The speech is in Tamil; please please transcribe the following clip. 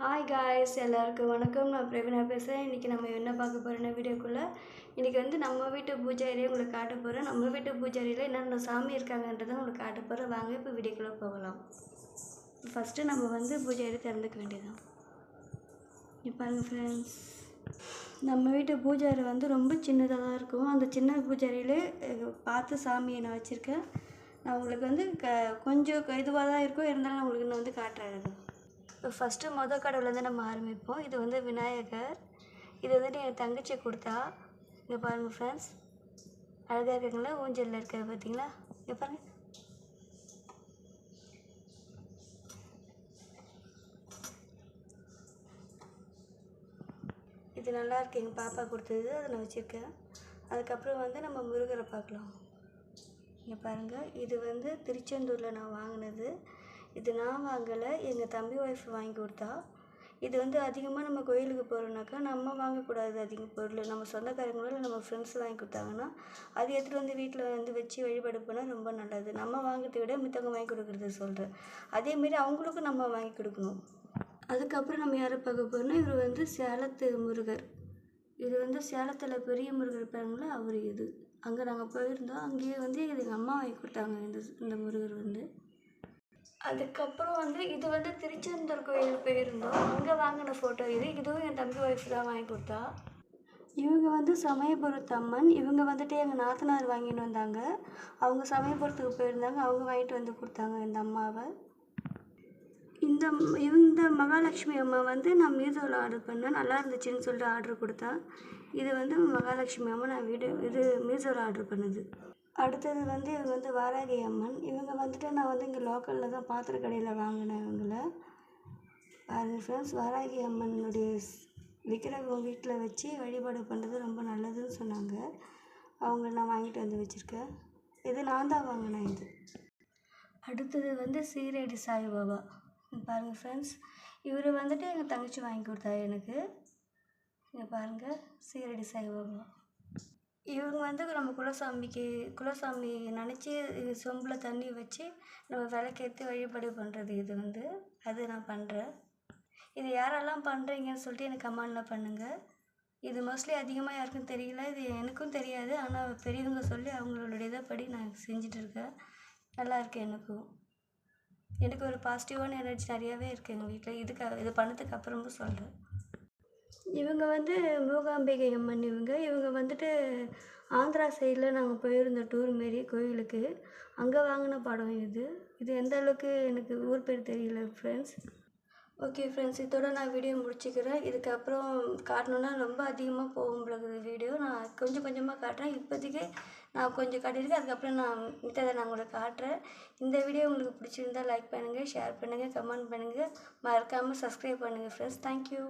ஹாய் காய்ஸ், எல்லாருக்கும் வணக்கம். நான் பிரவீனா பேசுகிறேன். இன்றைக்கி நம்ம என்ன பார்க்க போகிறோன்னா வீடியோக்குள்ளே இன்றைக்கி நம்ம வீட்டு பூஜை அறையை உங்களுக்கு காட்ட போகிறேன். நம்ம வீட்டு பூஜை அறையில் என்னென்ன சாமி இருக்காங்கன்றதை உங்களுக்கு காட்ட போகிறேன். வாங்க இப்போ வீடியோக்குள்ளே போகலாம். ஃபஸ்ட்டு நம்ம பூஜை அறை திறந்துக்க வேண்டியதான். இப்போ பாருங்கள் ஃப்ரெண்ட்ஸ், நம்ம வீட்டு பூஜை அறை ரொம்ப சின்னதாக தான் இருக்கும். அந்த சின்ன பூஜை அறையிலே பார்த்து சாமியை நான் வச்சுருக்கேன். நான் உங்களுக்கு கொஞ்சம் இதுவாக தான் இருக்கும், இருந்தாலும் நான் உங்களுக்கு இன்னும் காட்டுறேன். இப்போ ஃபஸ்ட்டு கடவுள்லேருந்து நம்ம ஆரம்பிப்போம். இது விநாயகர். இது என் தங்கச்சி கொடுத்தா. இங்கே பாருங்கள் ஃப்ரெண்ட்ஸ், அழகாக இருக்குங்களா? ஊஞ்சலில் இருக்கிறது பார்த்தீங்களா? இங்கே பாருங்கள். இது நல்லா இருக்கு, எங்கள் பாப்பா கொடுத்தது, அதை நான் வச்சுருக்கேன். அதுக்கப்புறம் நம்ம முருகரை பார்க்கலாம். இங்கே பாருங்கள், இது திருச்செந்தூரில் நான் வாங்கினது. இது நான் வாங்கலை, எங்கள் தம்பி ஒய்ஃப் வாங்கி கொடுத்தா. இது அதிகமாக நம்ம கோயிலுக்கு போகிறோம்னாக்கா நம்ம வாங்கக்கூடாது அதிக பொருள். நம்ம சொந்தக்காரங்களோ இல்லை நம்ம ஃப்ரெண்ட்ஸ் வாங்கி கொடுத்தாங்கன்னா அது எடுத்துகிட்டு வீட்டில் வச்சு வழிபாடு பண்ணால் ரொம்ப நல்லது. நம்ம வாங்கிறத விட மித்தவங்க வாங்கி கொடுக்குறது சொல்கிறேன். அதேமாரி அவங்களுக்கும் நம்ம வாங்கி கொடுக்கணும். அதுக்கப்புறம் நம்ம யாரை பார்க்க போகிறோம்னா, இவர் சேலத்து முருகர். இது சேலத்தில் பெரிய முருகர் இருப்பாங்களா, அவர். இது அங்கே நாங்கள் போயிருந்தோம். அங்கேயே இது எங்கள் அம்மா வாங்கி கொடுத்தாங்க. இந்த முருகர் அதுக்கப்புறம் இது திருச்செந்தூர் கோயில் போயிருந்தோம். அங்கே வாங்கின ஃபோட்டோ இதுவும் என் தம்பி ஒய்ஃப் தான் வாங்கி கொடுத்தா. இவங்க சமயபுரத்து அம்மன். இவங்க எங்கள் நாத்தனார் வாங்கின்னு வந்தாங்க. அவங்க சமயபுரத்துக்கு போயிருந்தாங்க, அவங்க வாங்கிட்டு கொடுத்தாங்க இந்த அம்மாவை. இந்த மகாலட்சுமி அம்மா நான் மீஷோவில் ஆர்டர் பண்ணேன். நல்லா இருந்துச்சுன்னு சொல்லிட்டு ஆர்டர் கொடுத்தேன். இது மகாலட்சுமி அம்மா நான் இது மீஷோவில் ஆர்டர் பண்ணது. அடுத்தது இவங்க வாராகி அம்மன். இவங்க நான் இங்கே லோக்கலில் தான் பாத்திர கடையில் வாங்கினேன். இவங்கள அது ஃப்ரெண்ட்ஸ், வாராகி அம்மனுடைய விக்கிரகம் வீட்டில் வச்சு வழிபாடு பண்ணுறது ரொம்ப நல்லதுன்னு சொன்னாங்க. அவங்கள நான் வாங்கிட்டு வச்சுருக்கேன். இது நான் தான் வாங்கினேன். இது அடுத்தது சீரடி சாய்பாபா. பாருங்கள் ஃப்ரெண்ட்ஸ், இவர் எங்கள் தங்கச்சி வாங்கி கொடுத்தா எனக்கு. இங்கே பாருங்கள், சீரடி சாய்பாபா. இவங்க நம்ம குலசாமி நினச்சி சொம்பில் தண்ணி வச்சு நம்ம விளக்கேற்றி வழிபாடு பண்ணுறது. இது அது நான் பண்ணுறேன். இது யாரெல்லாம் பண்ணுறீங்கன்னு சொல்லிட்டு எனக்கு கமெண்டில் பண்ணுங்கள். இது மோஸ்ட்லி அதிகமாக யாருக்கும் தெரியல, இது எனக்கும் தெரியாது. ஆனால் பெரியவங்க சொல்லி அவங்களோட இதைப்படி நான் செஞ்சிட்ருக்கேன். நல்லாயிருக்கு. எனக்கு ஒரு பாசிட்டிவான எனர்ஜி நிறையாவே இருக்குது எங்கள் வீட்டில். இது பண்ணதுக்கு அப்புறமும் சொல்கிறேன். இவங்க மூகாம்பிகை அம்மன். இவங்க ஆந்திரா சைடில் நாங்கள் போயிருந்தோம் டூர் மாரி கோயிலுக்கு. அங்கே வாங்கின படம் இது எந்த அளவுக்கு எனக்கு ஊர் பேர் தெரியல ஃப்ரெண்ட்ஸ். ஓகே ஃப்ரெண்ட்ஸ், இதோட நான் வீடியோ முடிச்சுக்கிறேன். இதுக்கப்புறம் காட்டணுன்னா ரொம்ப அதிகமாக போகும் பிறகு வீடியோ. நான் கொஞ்சம் கொஞ்சமாக காட்டுறேன். இப்போதைக்கு நான் கொஞ்சம் காட்டியிருக்கேன். அதுக்கப்புறம் நான் மித்ததை நான் உங்களுக்கு காட்டுறேன். இந்த வீடியோ உங்களுக்கு பிடிச்சிருந்தால் லைக் பண்ணுங்கள், ஷேர் பண்ணுங்கள், கமெண்ட் பண்ணுங்கள், மறக்காமல் சப்ஸ்கிரைப் பண்ணுங்கள் ஃப்ரெண்ட்ஸ். தேங்க்யூ.